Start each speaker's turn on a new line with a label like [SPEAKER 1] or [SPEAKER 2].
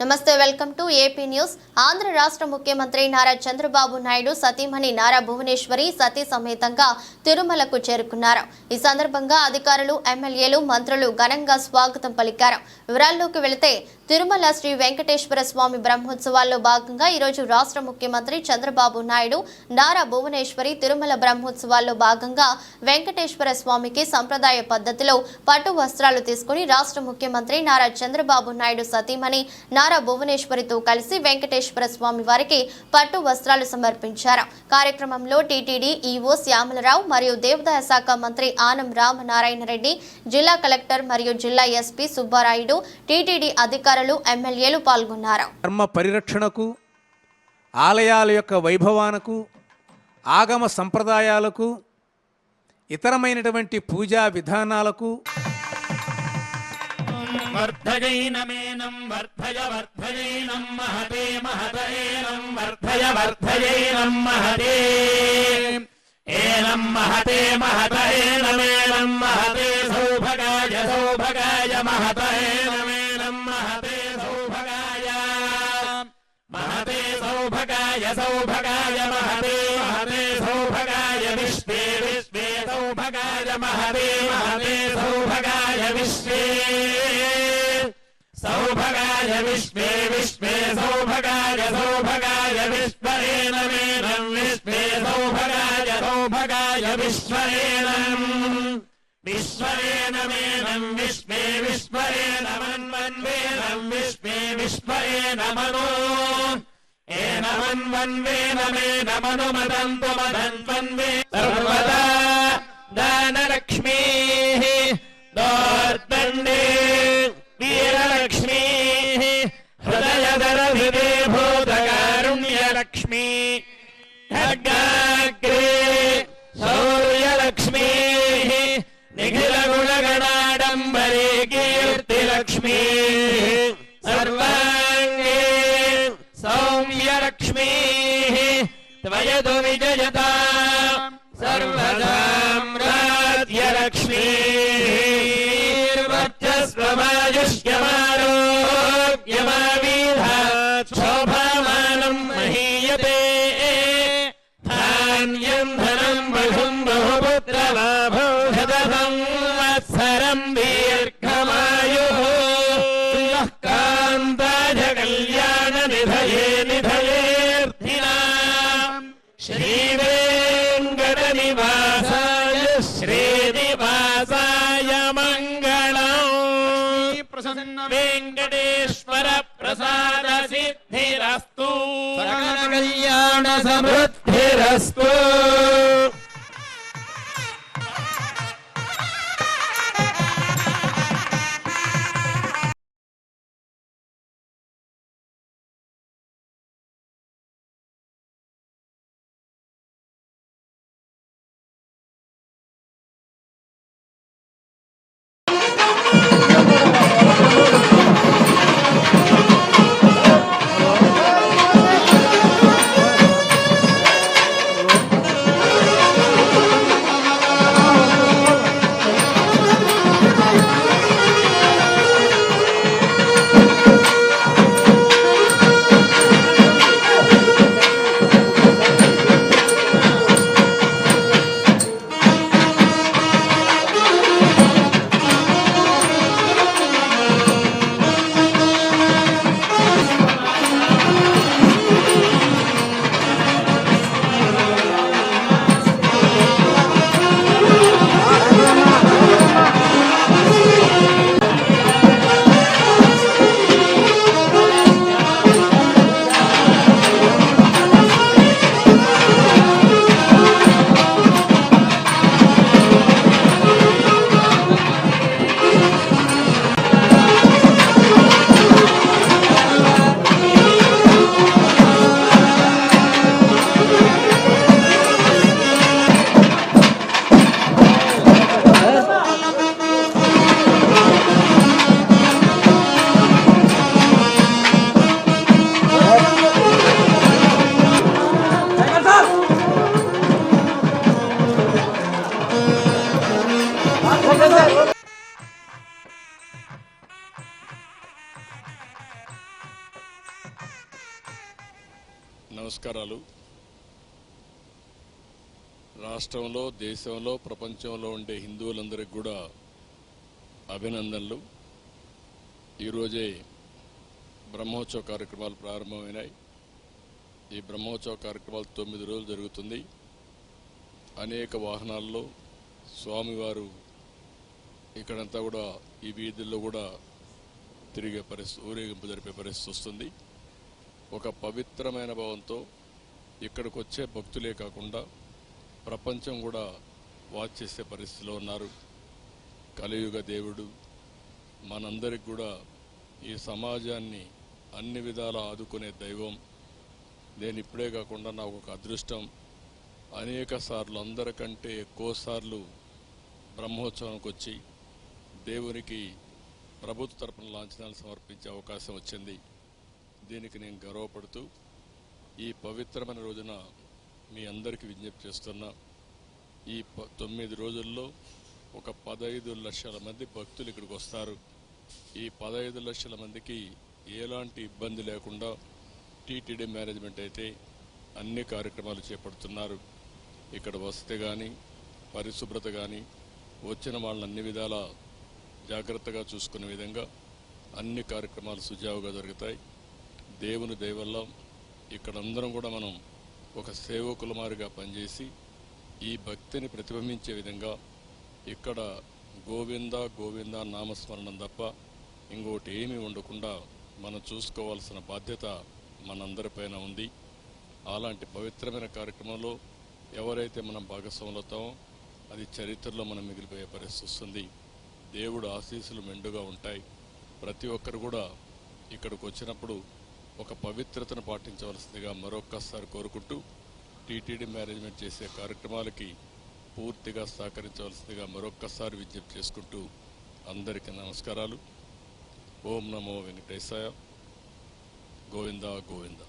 [SPEAKER 1] నమస్తే, welcome to AP news. Andhra రాష్ట్ర ముఖ్యమంత్రి నారా చంద్రబాబు నాయుడు సతీమణి నారా భువనేశ్వరి సతీ సమేతంగా తిరుమలకు చేరుకున్నారు. ఈ సందర్భంగా అధికారులు, ఎమ్మెల్యేలు, మంత్రులు ఘనంగా స్వాగతం పలికారు. వివరాల్లోకి వెళితే తిరుమల శ్రీ వెంకటేశ్వర స్వామి బ్రహ్మోత్సవాల్లో భాగంగా ఈరోజు రాష్ట్ర ముఖ్యమంత్రి చంద్రబాబు నాయుడు నారా భువనేశ్వరి తిరుమల బ్రహ్మోత్సవాల్లో భాగంగా వెంకటేశ్వర స్వామికి సంప్రదాయ పద్ధతిలో పట్టు వస్త్రాలు తీసుకుని రాష్ట్ర ముఖ్యమంత్రి నారా చంద్రబాబు నాయుడు సతీమణి నారా భువనేశ్వరితో కలిసి వెంకటేశ్వర స్వామి వారికి పట్టు వస్త్రాలు సమర్పించారు. కార్యక్రమంలో టీటీడీ ఈవో శ్యామలరావు మరియు దేవాదాయ శాఖ మంత్రి ఆనం రామనారాయణ రెడ్డి, జిల్లా కలెక్టర్ మరియు జిల్లా ఎస్పీ సుబ్బారాయుడు, టీటీడీ అధికారులు, ఎమ్మెల్యేలు పాల్గొన్నారు.
[SPEAKER 2] ధర్మ పరిరక్షణకు, ఆలయాల యొక్క వైభవానికి, ఆగమ సంప్రదాయాలకు, ఇతరమైనటువంటి పూజా విధానాలకు
[SPEAKER 3] వర్ధయైనమేనం వర్ధయ వర్ధయైనం మహతే మహతయేనం వర్ధయ వర్ధయైనం మహతే ఏనం మహతే మహతయేనమేనం మహతే సౌభగాయ సౌభగాయ మహతయేనమేనం మహతే సౌభగాయ మహతే సౌభగాయ సౌభగాయ మహతే మహతే సౌభగాయ విశ్వే విశ్వే సౌభగాయ మహతే మహతే సౌభగాయ విశ్వే సౌభగాయ విశ్వే విశ్వే సౌభగాయ సౌభగాయ విశ్వేనమేనం విశ్వే సౌభగాయ సౌభగాయ విశ్వేనం విశ్వేనమేనం విశ్వే విశ్వేనమన్వన్వేనం విశ్వే విశ్వేనమనో ఏనమన్వన్వేనమేనమనుమదంతు మదన్వన్వే సర్వదా దానలక్ష్మీః దోర్దండే వీరలక్ష్మీ హృదయధర విభూతకారుణ్యలక్ష్మీ ఖడ్గాగ్రే శౌర్యలక్ష్మీ నిఖిలగుణగణాడంబరే కీర్తిలక్ష్మీ సర్వాంగే సౌమ్యలక్ష్మీ త్వయతు విజయతా సర్వసామ్రాజ్యలక్ష్మీ స్వమాయుష్యమారోగ్యమావిధాత్ శోభామానం మహీయతే ధాన్యం ధనం బహుం బహుపుత్రలాభో శతసం వత్సరం దీర్ఘమాయుః కాంతాయ కళ్యాణ నిధయే నిధయేర్థినాం శ్రీవేంకట నివాసాయ శ్రీనివాసాయ మంగళం. ప్రసన్న వెంకటేశ్వర ప్రసాద సిద్ధిరస్తు, సకల కళ్యాణ సమృద్ధిరస్తు.
[SPEAKER 4] నమస్కారాలు. రాష్ట్రంలో, దేశంలో, ప్రపంచంలో ఉండే హిందువులందరికీ కూడా అభినందనలు. ఈరోజే బ్రహ్మోత్సవ కార్యక్రమాలు ప్రారంభమైనాయి. ఈ బ్రహ్మోత్సవ కార్యక్రమాలు 9 రోజులు జరుగుతుంది. అనేక వాహనాల్లో స్వామివారు ఇక్కడంతా కూడా ఈ వీధుల్లో కూడా తిరిగే పరిస్థితి, ఊరేగింపు జరిపే పరిస్థితి వస్తుంది. ఒక పవిత్రమైన భావంతో ఇక్కడికి వచ్చే భక్తులే కాకుండా ప్రపంచం కూడా వాచ్ చేసే పరిస్థితిలో ఉన్నారు. కలియుగ దేవుడు మనందరికి కూడా ఈ సమాజాన్ని అన్ని విధాలా ఆదుకునే దైవం. నేను ఇప్పుడే కాకుండా నాకు ఒక అదృష్టం, అనేక సార్లు, అందరికంటే ఎక్కువ సార్లు బ్రహ్మోత్సవానికి వచ్చి దేవునికి ప్రభుత్వ తరపున లాంఛనాలు సమర్పించే అవకాశం వచ్చింది. దీనికి నేను గర్వపడుతూ ఈ పవిత్రమైన రోజున మీ అందరికీ విజ్ఞప్తి చేస్తున్నా. ఈ 9 రోజుల్లో ఒక 15 లక్షల మంది భక్తులు ఇక్కడికి వస్తారు. ఈ 15 లక్షల మందికి ఎలాంటి ఇబ్బంది లేకుండా టీటీడీ మేనేజ్మెంట్ అయితే అన్ని కార్యక్రమాలు చేపడుతున్నారు. ఇక్కడ వసతి కానీ, పరిశుభ్రత కానీ, వచ్చిన వాళ్ళని అన్ని విధాలా జాగ్రత్తగా చూసుకునే విధంగా అన్ని కార్యక్రమాలు సుజావుగా జరుగుతాయి. దేవుని దయ వల్ల ఇక్కడ అందరం కూడా మనం ఒక సేవకుల మారిగా పనిచేసి ఈ భక్తిని ప్రతిబింబించే విధంగా ఇక్కడ గోవింద గోవింద నామస్మరణం తప్ప ఇంకోటి ఏమీ ఉండకుండా మనం చూసుకోవాల్సిన బాధ్యత మనందరిపైన ఉంది. అలాంటి పవిత్రమైన కార్యక్రమంలో ఎవరైతే మనం భాగస్వాములు అవుతామో అది చరిత్రలో మనం మిగిలిపోయే పరిస్థితి వస్తుంది. దేవుడు ఆశీస్సులు మెండుగా ఉంటాయి. ప్రతి ఒక్కరు కూడా ఇక్కడికి వచ్చినప్పుడు ఒక పవిత్రతను పాటించవలసిందిగా మరొక్కసారి కోరుకుంటూ టీటీడీ మేనేజ్మెంట్ చేసే కార్యక్రమాలకి పూర్తిగా సహకరించవలసిందిగా మరొక్కసారి విజ్ఞప్తి చేసుకుంటూ అందరికీ నమస్కారాలు. ఓం నమో వెంకటేశాయ. గోవింద గోవింద.